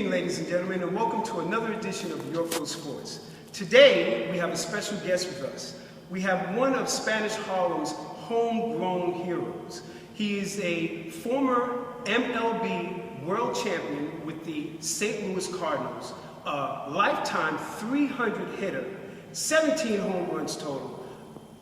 evening, ladies and gentlemen, and welcome to another edition of Yorkville Sports. Today, we have a special guest with us. We have one of Spanish Harlem's homegrown heroes. He is a former MLB world champion with the St. Louis Cardinals, a lifetime 300 hitter, 17 home runs total,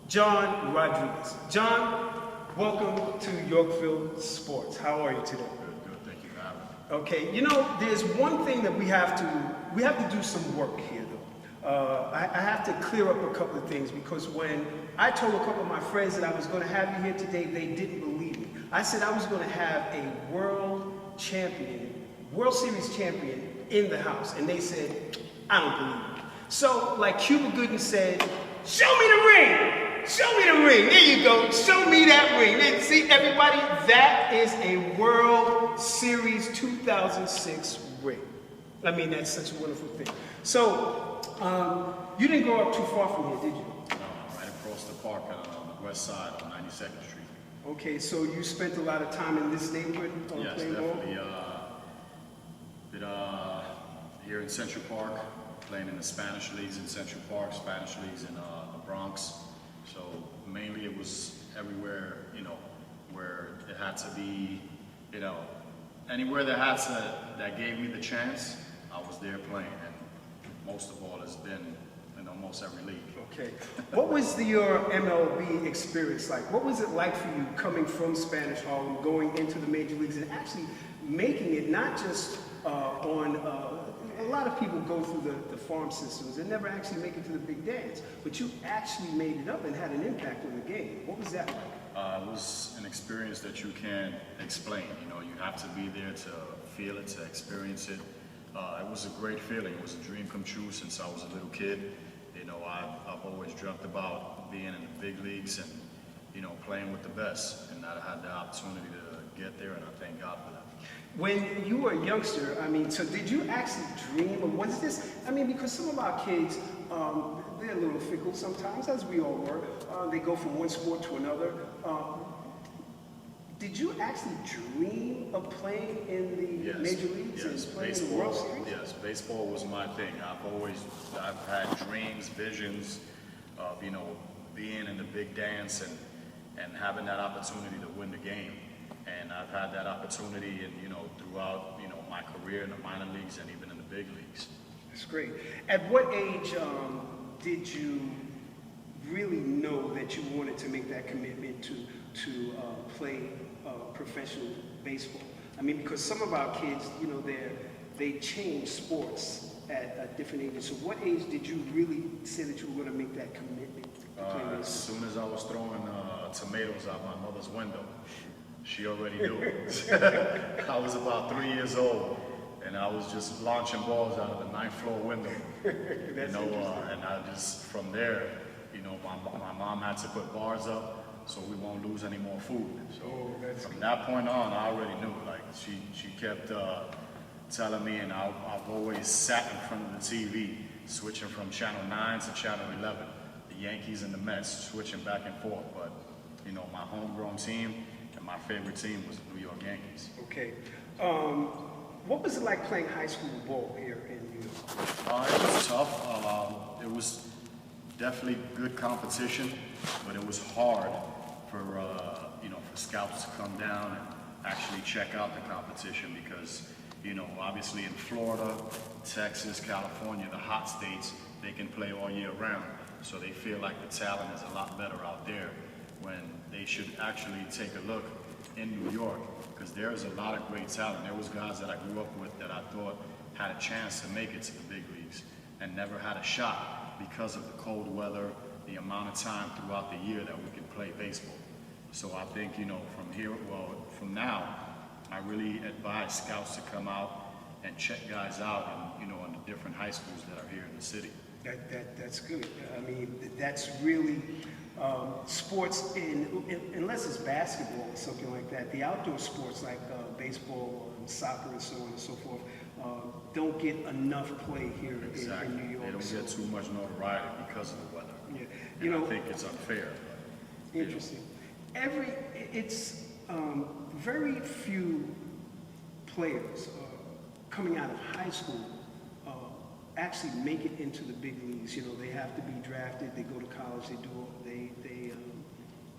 John Rodriguez. John, welcome to Yorkville Sports. How are you today? Good, thank you for having me. Okay, you know, there's one thing that we have to do some work here, though. I have to clear up a couple of things, because when I told a couple of my friends that I was going to have you here today, they didn't believe me. I said I was going to have a world series champion in the house, and they said, I don't believe it. So, like Cuba Gooding said, show me the ring! Show me the ring. There you go. Show me that ring. See, everybody, that is a World Series 2006 ring. I mean, that's such a wonderful thing. So, you didn't grow up too far from here, did you? No, right across the park on the west side on 92nd Street. Okay, so you spent a lot of time in this neighborhood Yes, playing ball? definitely. Here in Central Park, playing in the Spanish leagues in Central Park, Spanish leagues in the Bronx. So mainly it was everywhere, where it had to be, anywhere that gave me the chance, I was there playing. And most of all, it's been in almost every league. Okay. What was your MLB experience like? What was it like for you coming from Spanish Harlem, going into the major leagues, and actually making it not just a lot of people go through the farm systems and never actually make it to the big dance, but you actually made it up and had an impact on the game. What was that like? It was an experience that you can't explain. You have to be there to feel it, to experience it. It was a great feeling. It was a dream come true since I was a little kid. I've always dreamt about being in the big leagues and, playing with the best. And I had the opportunity to get there, and I thank God for that. When you were a youngster, so did you actually dream, or was this, because some of our kids, they're a little fickle sometimes, as we all were. They go from one sport to another. Did you actually dream of playing in the major leagues and playing in the World Series? Yes, baseball was my thing. I've had dreams, visions of, being in the big dance and having that opportunity to win the game. And I've had that opportunity throughout, my career in the minor leagues and even in the big leagues. That's great. At what age did you really know that you wanted to make that commitment to play professional baseball? Because some of our kids, they change sports at different ages. So what age did you really say that you were going to make that commitment to play baseball? As soon as I was throwing tomatoes out my mother's window. She already knew. I was about 3 years old, and I was just launching balls out of the 9th floor window. And I just, from there, my mom had to put bars up so we won't lose any more food. So from that point on, I already knew. Like she kept telling me, and I've always sat in front of the TV, switching from channel 9 to channel 11, the Yankees and the Mets, switching back and forth. But my homegrown team. And my favorite team was the New York Yankees. Okay. What was it like playing high school ball here in New York? It was tough. It was definitely good competition, but it was hard for for scouts to come down and actually check out the competition because, obviously in Florida, Texas, California, the hot states, they can play all year round. So they feel like the talent is a lot better out there, when they should actually take a look in New York, because there's a lot of great talent. There was guys that I grew up with that I thought had a chance to make it to the big leagues and never had a shot because of the cold weather, the amount of time throughout the year that we could play baseball. So I think, from now, I really advise scouts to come out and check guys out in the different high schools that are here in the city. That's good. That's really sports, unless it's basketball or something like that. The outdoor sports like baseball, soccer, and so on and so forth don't get enough play here in New York. They don't get too much notoriety because of the weather. Yeah. I think it's unfair. Interesting. It's very few players coming out of high school uh, actually make it into the big leagues. You know, they have to be drafted, they go to college,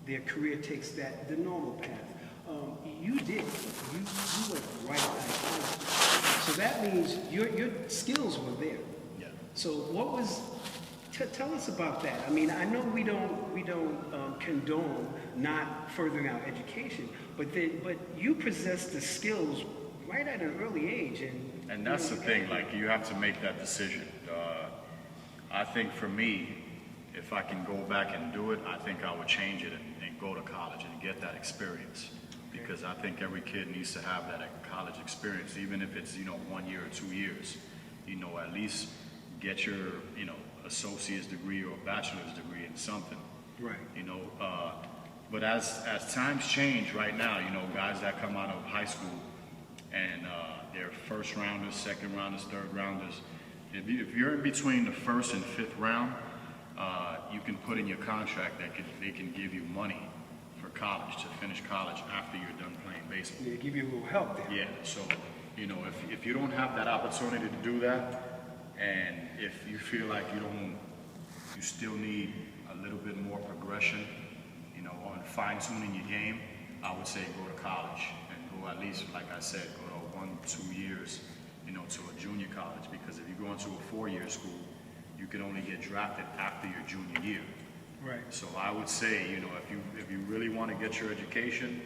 their career takes the normal path. You did. You went right out of high school. So that means your skills were there. Yeah. So what was? Tell us about that. I mean, I know we don't condone not furthering our education, but you possess the skills right at an early age, And that's the thing. Like, you have to make that decision. I think for me, if I can go back and do it, I think I would change it and go to college and get that experience. Because I think every kid needs to have that college experience, even if it's 1 year or 2 years. At least get your associate's degree or bachelor's degree in something. Right. But as times change right now, guys that come out of high school and they're first rounders, second rounders, third rounders. If you're in between the first and fifth round, you can put in your contract that they can give you money for college, to finish college after you're done playing baseball. Yeah, give you a little help there. Yeah, so, if you don't have that opportunity to do that, and if you feel like you still need a little bit more progression, on fine-tuning your game, I would say go to college and go at least, like I said, go to 1-2 years, to a junior college, because if you go into a 4-year school, you can only get drafted after your junior year. Right. So I would say, if you really want to get your education,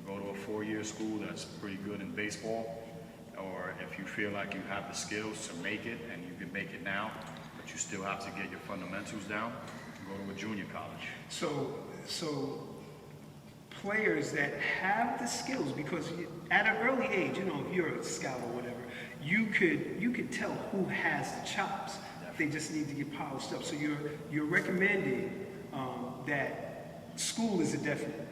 go to a 4-year school that's pretty good in baseball. Or if you feel like you have the skills to make it, and you can make it now, but you still have to get your fundamentals down, go to a junior college. So players that have the skills, because at an early age, if you're a scout or whatever, you could tell who has the chops. They just need to get polished up. So you're recommending that school is a definite.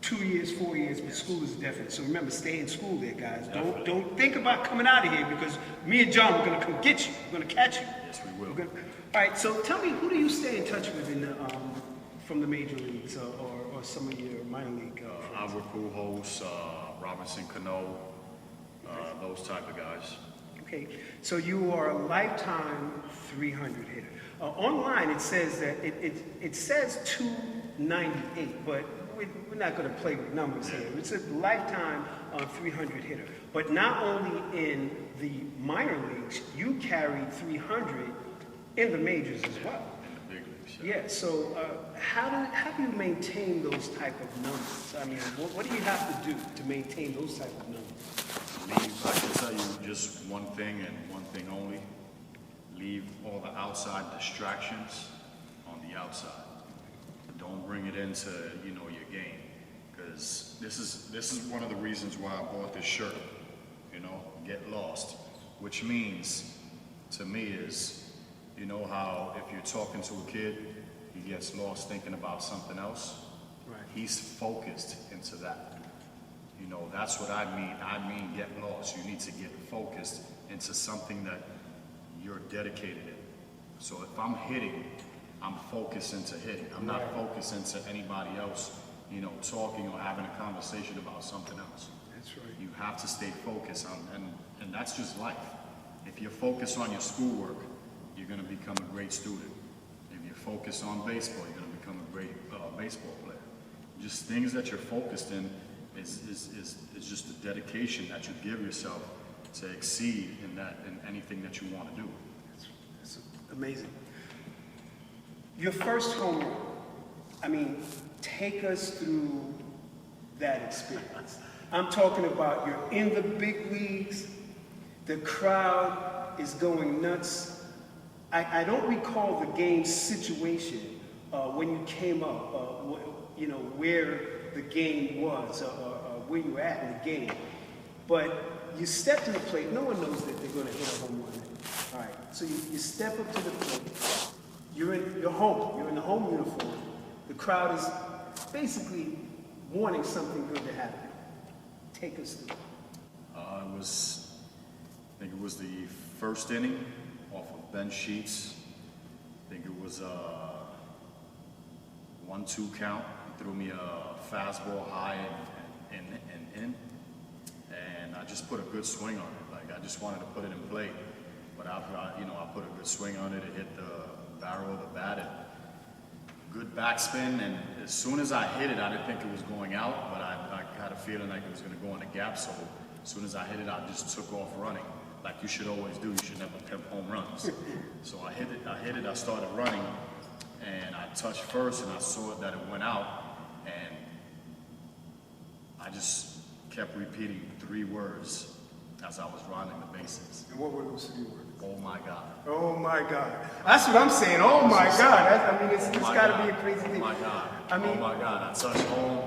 2 years, 4 years, but school is definite. So remember, stay in school there, guys. Don't think about coming out of here, because me and John are going to come get you. We're going to catch you. Yes, we will. All right, so tell me, who do you stay in touch with from the major leagues or some of your minor league friends? Albert Pujols, Robinson Cano, those type of guys. Okay, so you are a lifetime 300 hitter. Online, it says that it says 298, but we're not going to play with numbers here. It's a lifetime 300 hitter. But not only in the minor leagues, you carried 300 in the majors as well. In the big leagues. Yeah. So how do you maintain those type of numbers? I mean, what do you have to do to maintain those type of numbers? I can tell you just one thing and one thing only. Leave all the outside distractions on the outside. Don't bring it into, your game, because this is one of the reasons why I bought this shirt. Get lost, which means to me is, how if you're talking to a kid, he gets lost thinking about something else. Right. He's focused into that. That's what I mean. I mean, get lost. You need to get focused into something that you're dedicated in. So if I'm hitting, I'm focused into hitting. I'm not focused into anybody else, talking or having a conversation about something else. That's right. You have to stay focused on, and that's just life. If you're focused on your schoolwork, you're going to become a great student. If you're focused on baseball, you're going to become a great baseball player. Just things that you're focused in is just the dedication that you give yourself to exceed in anything that you want to do. That's amazing. Your first home run, I mean, take us through that experience. I'm talking about you're in the big leagues, the crowd is going nuts. I don't recall the game situation when you came up, where the game was or where you were at in the game. But you step to the plate, no one knows that they're going to hit a home run. All right, so you step up to the plate. You're home. You're in the home uniform. The crowd is basically wanting something good to happen. Take us through. I think it was the first inning off of Ben Sheets. I think it was a 1-2 count. He threw me a fastball high and in. And I just put a good swing on it. Like, Like I just wanted to put it in play, but I put a good swing on it. It hit the barrel of the bat. And good backspin, and as soon as I hit it, I didn't think it was going out, but I had a feeling like it was going to go in the gap. So as soon as I hit it, I just took off running, like you should always do. You should never pimp home runs. So I hit it. I started running, and I touched first, and I saw that it went out, and I just kept repeating 3 words as I was running the bases. And what were those 3 words? Oh my God. Oh my God. That's what I'm saying. Oh my God. It's got to be a crazy thing. Oh my God. I mean, oh my God. I touched home.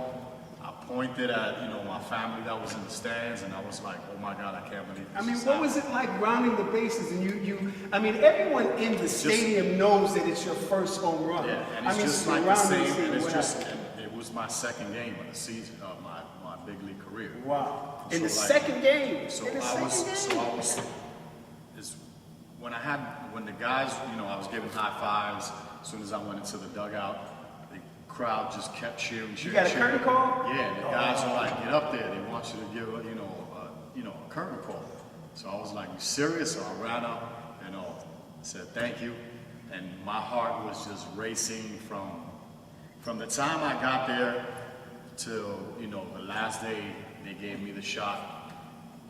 I pointed at, my family that was in the stands, and I was like, oh my God, I can't believe this. I mean, just what happened. was it like rounding the bases? And everyone in the stadium knows that it's your first home run. Yeah, and it's just like the same, and it was my second game of the season, of my big league career. Wow. So In the like- second game. So In the I second was, game. when the guys, I was giving high fives. As soon as I went into the dugout, the crowd just kept cheering. You got a curtain call? Yeah, and the guys were like, "Get up there! They want you to give, a curtain call." So I was like, "You serious?" So I ran up, said thank you, and my heart was just racing from the time I got there till the last day they gave me the shot.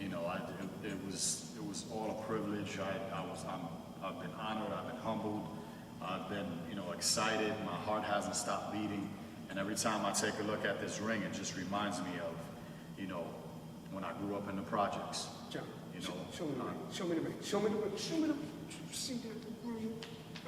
It was all a privilege. I've been honored. I've been humbled. I've been, excited. My heart hasn't stopped beating. And every time I take a look at this ring, it just reminds me of, when I grew up in the projects. John, You know, show me the ring. Show me the ring. Show me the ring. Show me the ring. See the ring.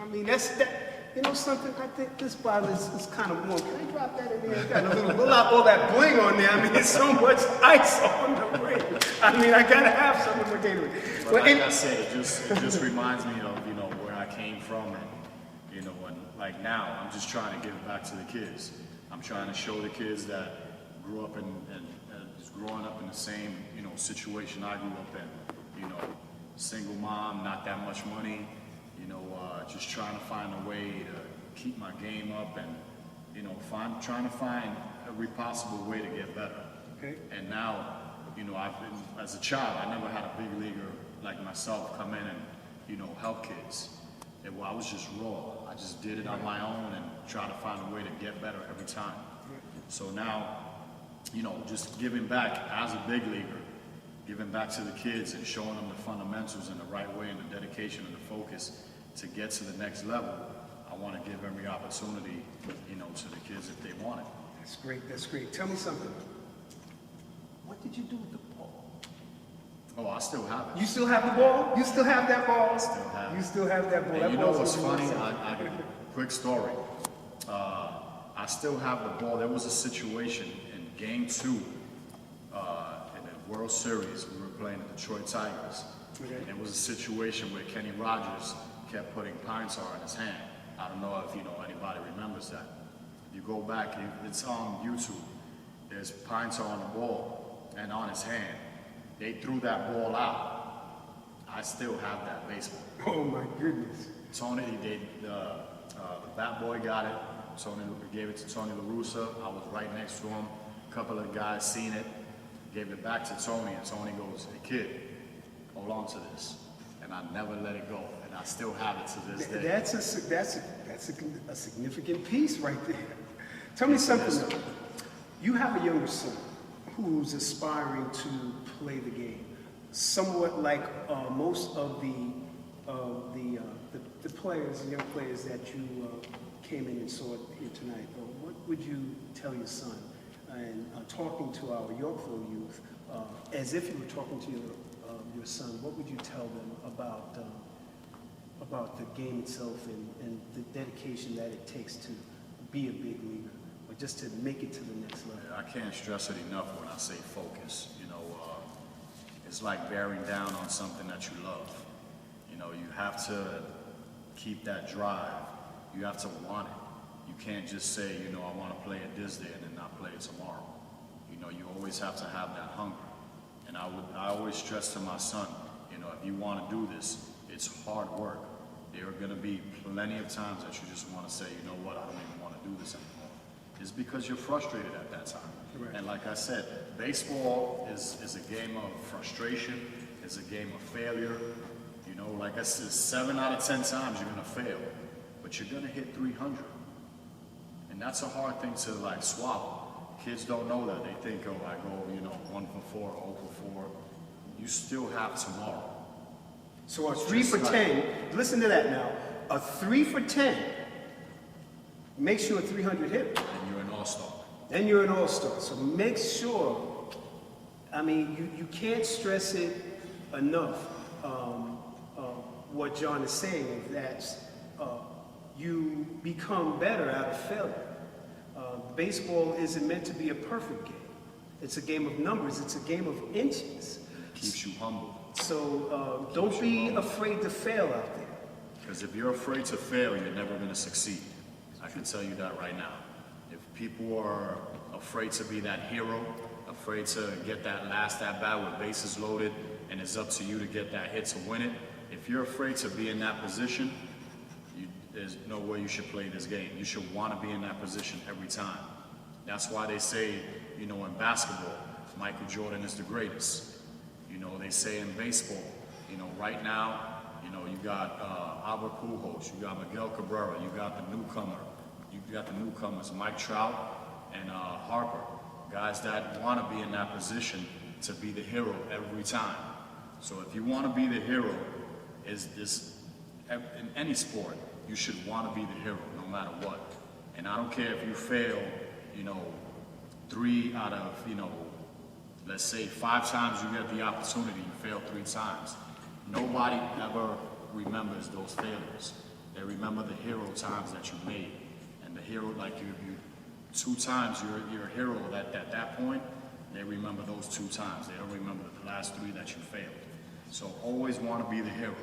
I mean, that's that. You know something? I think this bottle is kind of warm. Can I drop that in there? It's got a little all that bling on there. I mean, there's so much ice on the ring. I mean, I gotta have some of my Gatorade. But like I said, it just reminds me of where I came from, and and like now I'm just trying to give back to the kids. I'm trying to show the kids that grew up and is growing up in the same situation I grew up in. Single mom, not that much money. Just trying to find a way to keep my game up and trying to find every possible way to get better. Okay. And now, I've been, as a child, I never had a big leaguer like myself come in and, help kids. I was just raw. I just did it on my own and try to find a way to get better every time. So now, just giving back as a big leaguer, giving back to the kids and showing them the fundamentals in the right way and the dedication and the focus to get to the next level. I want to give every opportunity, to the kids if they want it. That's great. That's great. Tell me something. What did you do with the ball? Oh, I still have it. You still have the ball? You still have that ball? I still have it. You still have that ball? And That you know ball's what's gonna be funny? awesome. Quick story. I still have the ball. There was a situation in Game 2 in the World Series. We were playing the Detroit Tigers. Okay. And there was a situation where Kenny Rogers kept putting pine tar in his hand. I don't know if anybody remembers that. If you go back, it's on YouTube. There's pine tar on the ball and on his hand. They threw that ball out. I still have that baseball. Oh my goodness. Tony, the bat boy got it. Tony gave it to Tony La Russa. I was right next to him. A couple of guys seen it, gave it back to Tony, and Tony goes, "Hey kid, hold on to this." And I never let it go, and I still have it to this day. That's a significant piece right there. Tell me something though. You have a younger son who's aspiring to play the game, somewhat like most of the players, the young players that you came in and saw here tonight. What would you tell your son? And talking to our Yorkville youth, as if you were talking to your son, what would you tell them about the game itself and the dedication that it takes to be a big leaguer, or just to make it to the next level? I can't stress it enough when I say focus. It's like bearing down on something that you love. You have to keep that drive. You have to want it. You can't just say, I want to play it this day and then not play it tomorrow. You always have to have that hunger. And I always stress to my son, if you want to do this, it's hard work. There are going to be plenty of times that you just want to say, you know what, I don't even want to do this anymore. It's because you're frustrated at that time. Right. And like I said, baseball is a game of frustration, is a game of failure. You know, like I said, 7 out of 10 times you're gonna fail, but you're gonna hit 300. And that's a hard thing to like swallow. Kids don't know that. They think, oh, I go, you know, 1 for 4, 0 for 4. You still have tomorrow. So a 3 for 10, listen to that now. A 3 for 10 makes you a 300 hitter. And you're an all-star. Then you're an all-star. So make sure, I mean, you can't stress it enough, what John is saying, is that you become better out of failure. Baseball isn't meant to be a perfect game. It's a game of numbers. It's a game of inches. Keeps you humble. So don't be afraid to fail out there. Because if you're afraid to fail, you're never going to succeed. I can tell you that right now. If people are afraid to be that hero, afraid to get that last at-bat with bases loaded, and it's up to you to get that hit to win it, if you're afraid to be in that position, there's no way you should play this game. You should want to be in that position every time. That's why they say, you know, in basketball, Michael Jordan is the greatest. You know, they say in baseball, you know, right now, you know, you got Albert Pujols, you got Miguel Cabrera, you got the newcomers, Mike Trout and Harper, guys that want to be in that position to be the hero every time. So if you want to be the hero, in any sport, you should want to be the hero no matter what. And I don't care if you fail, you know, 3 out of, you know, let's say 5 times you get the opportunity, you fail 3 times. Nobody ever remembers those failures. They remember the hero times that you made. And the hero, like you 2 times you're a hero at that point, they remember those 2 times. They don't remember the last 3 that you failed. So always want to be the hero.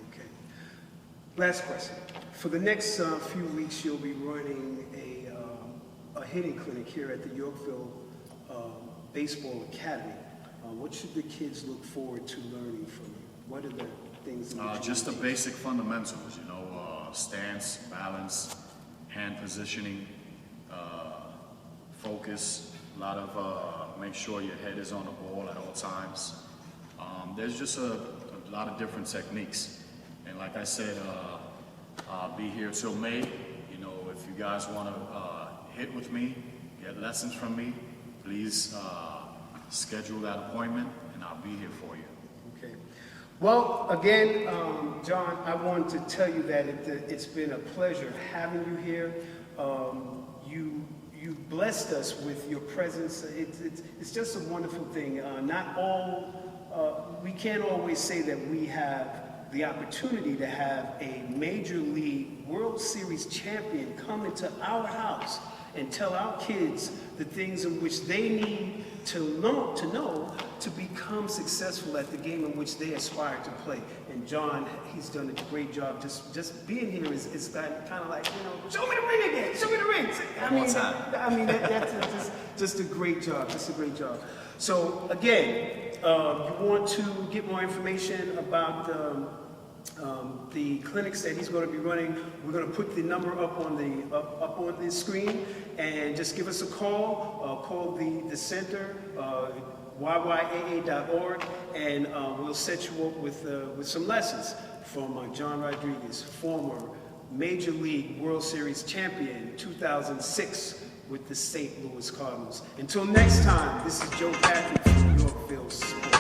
Okay. Last question. For the next few weeks, you'll be running a hitting clinic here at the Yorkville Baseball Academy. What should the kids look forward to learning from you? What are the things that just the basic fundamentals, you know, stance, balance, hand positioning, focus, a lot of make sure your head is on the ball at all times. There's just a lot of different techniques. And like I said, I'll be here till May. You know, if you guys want to hit with me, get lessons from me, please schedule that appointment and I'll be here for you. Okay. Well, again, John, I want to tell you that it's been a pleasure having you here. You blessed us with your presence. It's just a wonderful thing. We can't always say that we have the opportunity to have a Major League World Series champion come into our house and tell our kids the things in which they need to know to become successful at the game in which they aspire to play. And John, he's done a great job. Just being here is kind of like, you know, show me the ring again, show me the ring. That's just a great job, just a great job. So again, you want to get more information about the clinics that he's going to be running, we're going to put the number up on the screen, and just give us a call. Call the center, yyaa.org, and we'll set you up with some lessons from John Rodriguez, former Major League World Series champion 2006 with the St. Louis Cardinals. Until next time, this is Joe Patrick from Yorkville Sports.